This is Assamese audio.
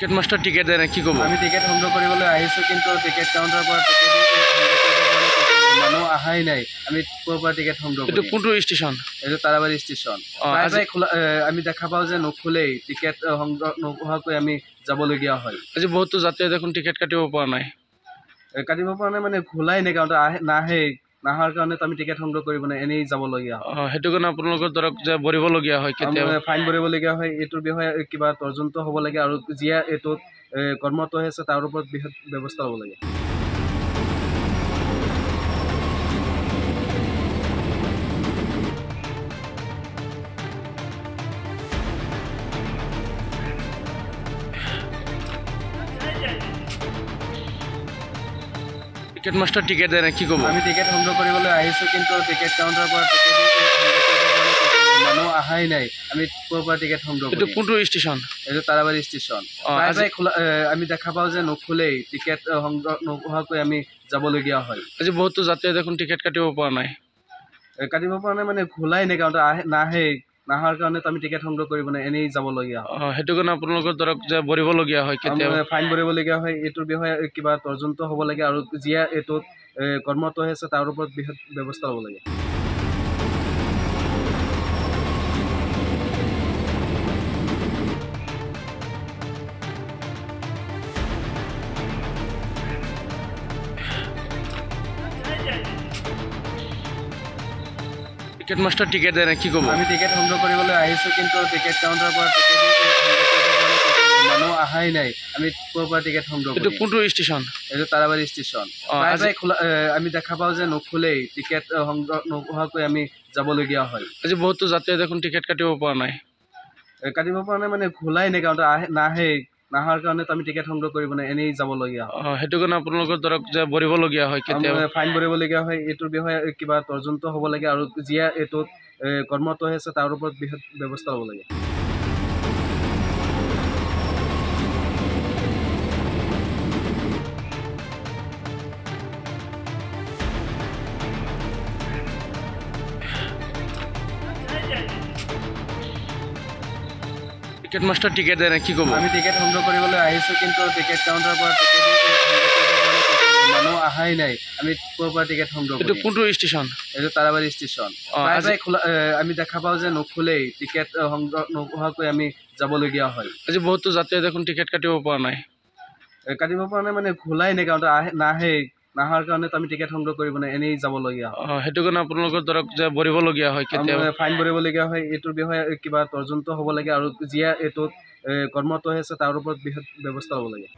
টিকেট মাস্টাৰ টিকেট দেয় না কি কব আমি টিকেট সংগ্ৰহ কৰিবলৈ আহিছোঁ কিন্তু টিকেট কাউণ্টাৰৰ পৰা টিকেট মানুহ অহাই নাই আমি ক'ৰ পৰা টিকেট সংগ্ৰহ এইটো কৰিম কোনটো ষ্টেচন এইটো তাৰাবাৰী ষ্টেচন প্ৰায় খোলা আমি দেখা পাওঁ যে নোখোলেই টিকেট সংগ্ৰহ নোহোৱাকৈ আমি যাবলগীয়া হয় আজি বহুতো যাত্ৰীয়ে দেখোন টিকেট কাটিব পৰা নাই কাটিব পৰা নাই মানে খোলাই নাই কাউণ্টাৰ নাহে নাহাৰ কাৰণে আমি টিকেট সংগ্ৰহ কৰিব নাই এনেই যাবলগীয়া হয় সেইটো কাৰণে আপোনালোকৰ ধৰক যে ভৰিবলগীয়া হয় কেতিয়াবা ফাইন ভৰিবলগীয়া হয় এইটোৰ বিষয়ে কিবা তদন্ত হ'ব লাগে আৰু যিয়ে এইটোত কৰ্মৰত হৈ আছে তাৰ ওপৰত বৃহৎ ব্যৱস্থা ল'ব লাগে টিকেট মাস্টাৰ টিকেট দেয় না কি কব আমি টিকেট সংগ্ৰহ কৰিবলৈ আহিছোঁ কিন্তু টিকেট কাউণ্টাৰৰ পৰা টিকেট মানুহ অহাই নাই আমি ক'ৰ পৰা টিকেট সংগ্ৰহ এইটো কৰিম কোনটো ষ্টেচন এইটো তাৰাবাৰী ষ্টেচন প্ৰায় খোলা আমি দেখা পাওঁ যে নোখোলেই টিকেট সংগ্ৰহ নোহোৱাকৈ আমি যাবলগীয়া হয় আজি বহুতো যাত্ৰীয়ে দেখোন টিকেট কাটিব পৰা নাই কাটিব পৰা নাই মানে খোলাই নাই কাউণ্টাৰ নাহে নাহাৰ কাৰণে আমি টিকেট সংগ্ৰহ কৰিব নাই এনেই যাবলগীয়া হয় সেইটো কাৰণে আপোনালোকৰ ধৰক যে ভৰিবলগীয়া হয় কেতিয়াবা ফাইন ভৰিবলগীয়া হয় এইটোৰ বিষয়ে কিবা তদন্ত হ'ব লাগে আৰু যিয়ে এইটোত কৰ্মৰত হৈ আছে তাৰ ওপৰত বৃহৎ ব্যৱস্থা ল'ব লাগে টিকেট মাস্টাৰ টিকেট দেয় না কি কব আমি টিকেট সংগ্ৰহ কৰিবলৈ আহিছোঁ কিন্তু টিকেট কাউণ্টাৰৰ পৰা টিকেট মানুহ অহাই নাই আমি ক'ৰ পৰা টিকেট সংগ্ৰহ এইটো কৰিম কোনটো ষ্টেচন এইটো তাৰাবাৰী ষ্টেচন প্ৰায় খোলা আমি দেখা পাওঁ যে নোখোলেই টিকেট সংগ্ৰহ নোহোৱাকৈ আমি যাবলগীয়া হয় আজি বহুতো যাত্ৰীয়ে দেখোন টিকেট কাটিব পৰা নাই কাটিব পৰা নাই মানে খোলাই নাই কাউণ্টাৰ নাহে নাহাৰ কাৰণে আমি টিকেট সংগ্ৰহ কৰিব নাই এনেই যাবলগীয়া হয় সেইটো কাৰণে আপোনালোকৰ ধৰক যে ভৰিবলগীয়া হয় কেতিয়াবা ফাইন ভৰিবলগীয়া হয় এইটোৰ বিষয়ে কিবা তদন্ত হ'ব লাগে আৰু যিয়ে এইটোত কৰ্মৰত হৈ আছে তাৰ ওপৰত বৃহৎ ব্যৱস্থা ল'ব লাগে টিকেট মাস্টাৰ টিকেট দেয় না কি কব আমি টিকেট সংগ্ৰহ কৰিবলৈ আহিছোঁ কিন্তু টিকেট কাউণ্টাৰৰ পৰা টিকেট মানুহ অহাই নাই আমি ক'ৰ পৰা টিকেট সংগ্ৰহ এইটো কৰিম কোনটো ষ্টেচন এইটো তাৰাবাৰী ষ্টেচন প্ৰায় খোলা আমি দেখা পাওঁ যে নোখোলেই টিকেট সংগ্ৰহ নোহোৱাকৈ আমি যাবলগীয়া হয় আজি বহুতো যাত্ৰীয়ে দেখোন টিকেট কাটিব পৰা নাই কাটিব পৰা নাই মানে খোলাই নাই কাউণ্টাৰ নাহে নাহাৰ কাৰণে আমি টিকেট সংগ্ৰহ কৰিব নাই এনেই যাবলগীয়া হয় সেইটো কাৰণে আপোনালোকৰ ধৰক যে ভৰিবলগীয়া হয় কেতিয়াবা ফাইন ভৰিবলগীয়া হয় এইটোৰ বিষয়ে কিবা তদন্ত হ'ব লাগে আৰু যিয়ে এইটোত কৰ্মৰত হৈ আছে তাৰ ওপৰত বৃহৎ ব্যৱস্থা ল'ব লাগে